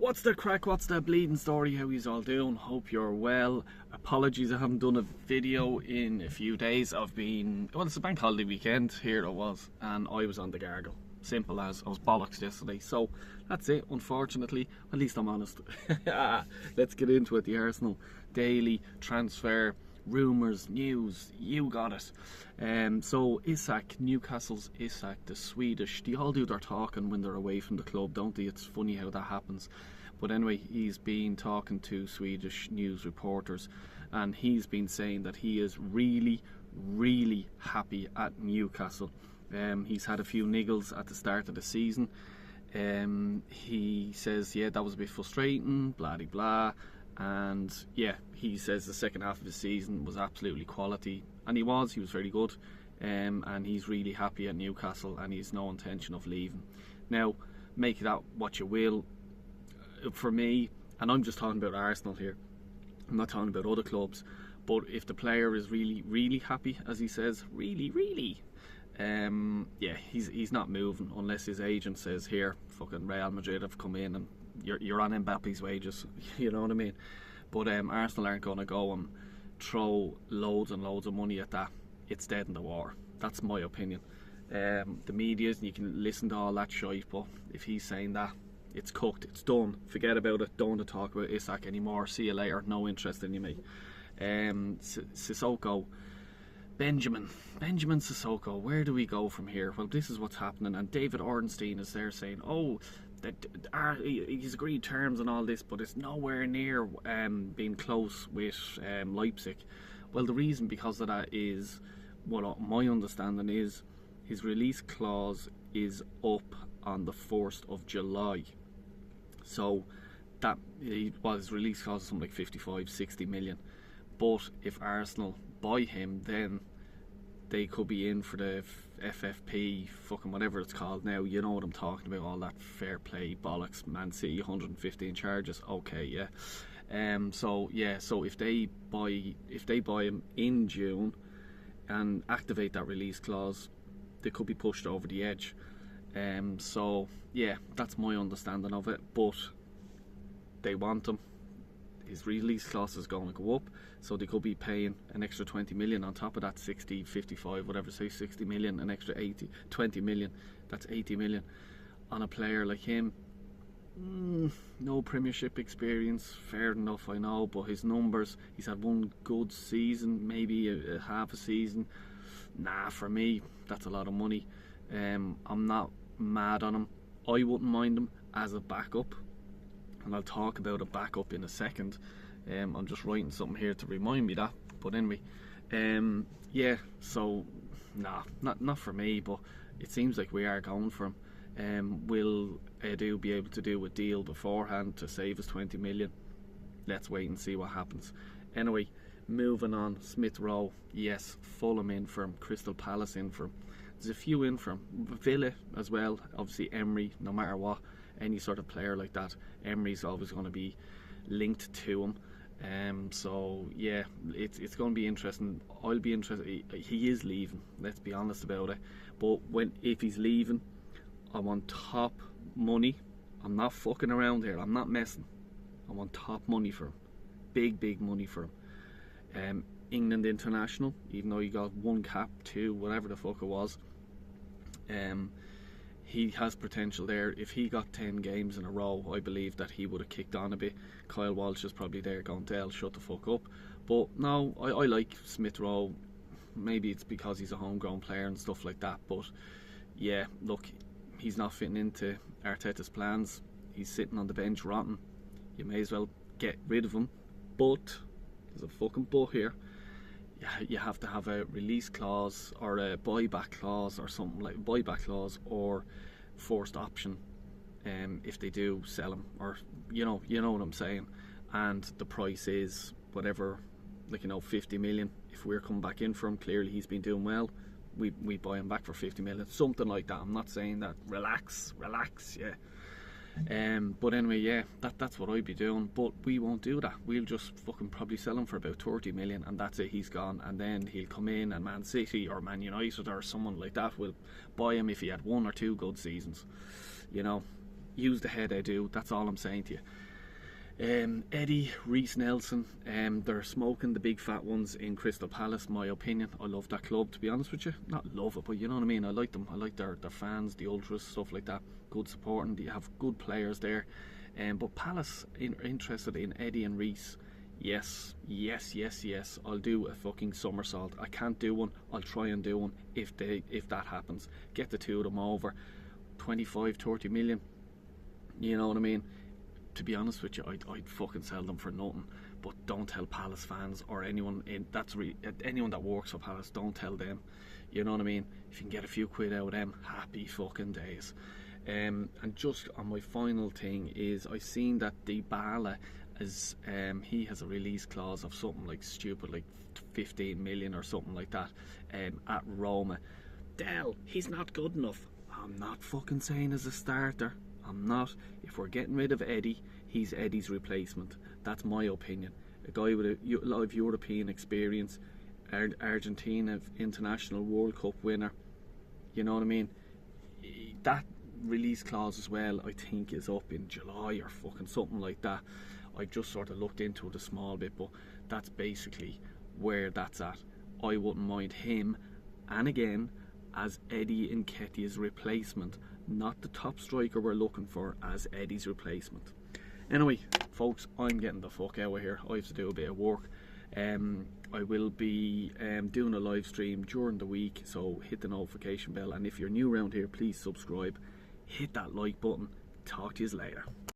What's the crack? What's the bleeding story? How yous all doing? Hope you're well. Apologies, I haven't done a video in a few days. It's a bank holiday weekend, here it was, and I was on the gargle. Simple as, I was bollocks yesterday. So, that's it, unfortunately. At least I'm honest. Let's get into it. The Arsenal daily transfer, rumours, news, you got it. So Isak, Newcastle's Isak, the Swedish, they all do their talking when they're away from the club, don't they? It's funny how that happens. But anyway, he's been talking to Swedish news reporters, and he's been saying that he is really, really happy at Newcastle. He's had a few niggles at the start of the season. He says, yeah, that was a bit frustrating, blah de blah. And yeah, he says the second half of the season was absolutely quality, and he was very good, and he's really happy at Newcastle, and he's no intention of leaving. Now, make that what you will. For me, and I'm just talking about Arsenal here, I'm not talking about other clubs, but if the player is really, really happy, as he says, really, really, yeah, he's not moving unless his agent says, here, fucking Real Madrid have come in and you're on Mbappe's wages, you know what I mean? But Arsenal aren't going to go and throw loads and loads of money at that. It's dead in the water. That's my opinion. The media's, you can listen to all that shite, but if he's saying that, it's cooked, it's done. Forget about it. Don't want to talk about Isak anymore. See you later. No interest in you, mate. Sissoko. Benjamin Sissoko. Where do we go from here? Well, this is what's happening, and David Ornstein is there saying, oh, that he's agreed terms and all this, but it's nowhere near being close with Leipzig. Well, the reason because of that is, what my understanding is, his release clause is up on the 1st of July. So that his release clause is something like 55-60 million. But if Arsenal buy him, then they could be in for the FFP, fucking whatever it's called now. You know what I'm talking about, all that fair play bollocks. Man City 115 charges. Okay, yeah. So if they buy him in June and activate that release clause, they could be pushed over the edge. So yeah, that's my understanding of it. But they want him. His release clause is going to go up, so they could be paying an extra 20 million on top of that 60, 55, whatever, say 60 million, an extra 20 million, that's 80 million on a player like him. No Premiership experience, fair enough, I know, but his numbers, he's had one good season, maybe a half a season. Nah, for me, that's a lot of money. I'm not mad on him. I wouldn't mind him as a backup, and I'll talk about a backup in a second. I'm just writing something here to remind me that. But anyway, yeah. So, nah, not for me. But it seems like we are going for him. Will Edu be able to do a deal beforehand to save us 20 million? Let's wait and see what happens. Anyway, moving on. Smith Rowe, yes, Fulham in for him. Crystal Palace in for him. There's a few in for him. Villa as well. Obviously Emery, no matter what. Any sort of player like that, Emery's always going to be linked to him. So yeah, it's going to be interesting. I'll be interested. He is leaving, let's be honest about it. But if he's leaving, I want top money. I'm not fucking around here. I'm not messing. I want top money for him. Big money for him. England international, even though he got 1 cap, 2, whatever the fuck it was. He has potential there. If he got 10 games in a row, I believe that he would have kicked on a bit. Kyle Walsh is probably there going, Dale, shut the fuck up. But no, I like Smith Rowe. Maybe it's because he's a homegrown player and stuff like that. But yeah, look, he's not fitting into Arteta's plans. He's sitting on the bench rotten. You may as well get rid of him. But there's a fucking but here. You have to have a release clause or a buyback clause or something like buyback clause or forced option if they do sell him, or you know what I'm saying. And the price is whatever, like 50 million. If we're coming back in for him, clearly he's been doing well, we buy him back for 50 million, something like that. I'm not saying that. Relax, yeah. But anyway, yeah, that's what I'd be doing. But we won't do that. We'll just fucking probably sell him for about 30 million, and that's it, he's gone. And then he'll come in, and Man City or Man United or someone like that will buy him if he had 1 or 2 good seasons, use the head I do. That's all I'm saying to you. Eddie, Reece Nelson, they're smoking the big fat ones in Crystal Palace, my opinion. I love that club, to be honest with you. Not love it, but you know what I mean. I like them. I like their fans, the ultras, stuff like that. Good supporting. You have good players there. But Palace interested in Eddie and Reece. Yes. I'll do a fucking somersault. I can't do one. I'll try and do one if that happens. Get the two of them over. 25, 30 million. You know what I mean? To be honest with you, I'd fucking sell them for nothing. But don't tell Palace fans or anyone anyone that works for Palace. Don't tell them. You know what I mean? If you can get a few quid out of them, happy fucking days. And just on my final thing is, I seen that Dybala is he has a release clause of something like stupid, like 15 million or something like that, at Roma. Dell, he's not good enough. I'm not fucking saying as a starter. I'm not. If we're getting rid of Eddie, he's Eddie's replacement. That's my opinion. A guy with a lot of European experience, Argentina international World Cup winner. You know what I mean? That release clause as well, I think, is up in July or fucking something like that. I just sort of looked into it a small bit, but that's basically where that's at. I wouldn't mind him, and again, as Eddie Nketiah's replacement, not the top striker we're looking for, as Eddie's replacement. Anyway, folks, I'm getting the fuck out of here. I have to do a bit of work. I will be doing a live stream during the week, so hit the notification bell, and if you're new around here, please subscribe, hit that like button. Talk to you later.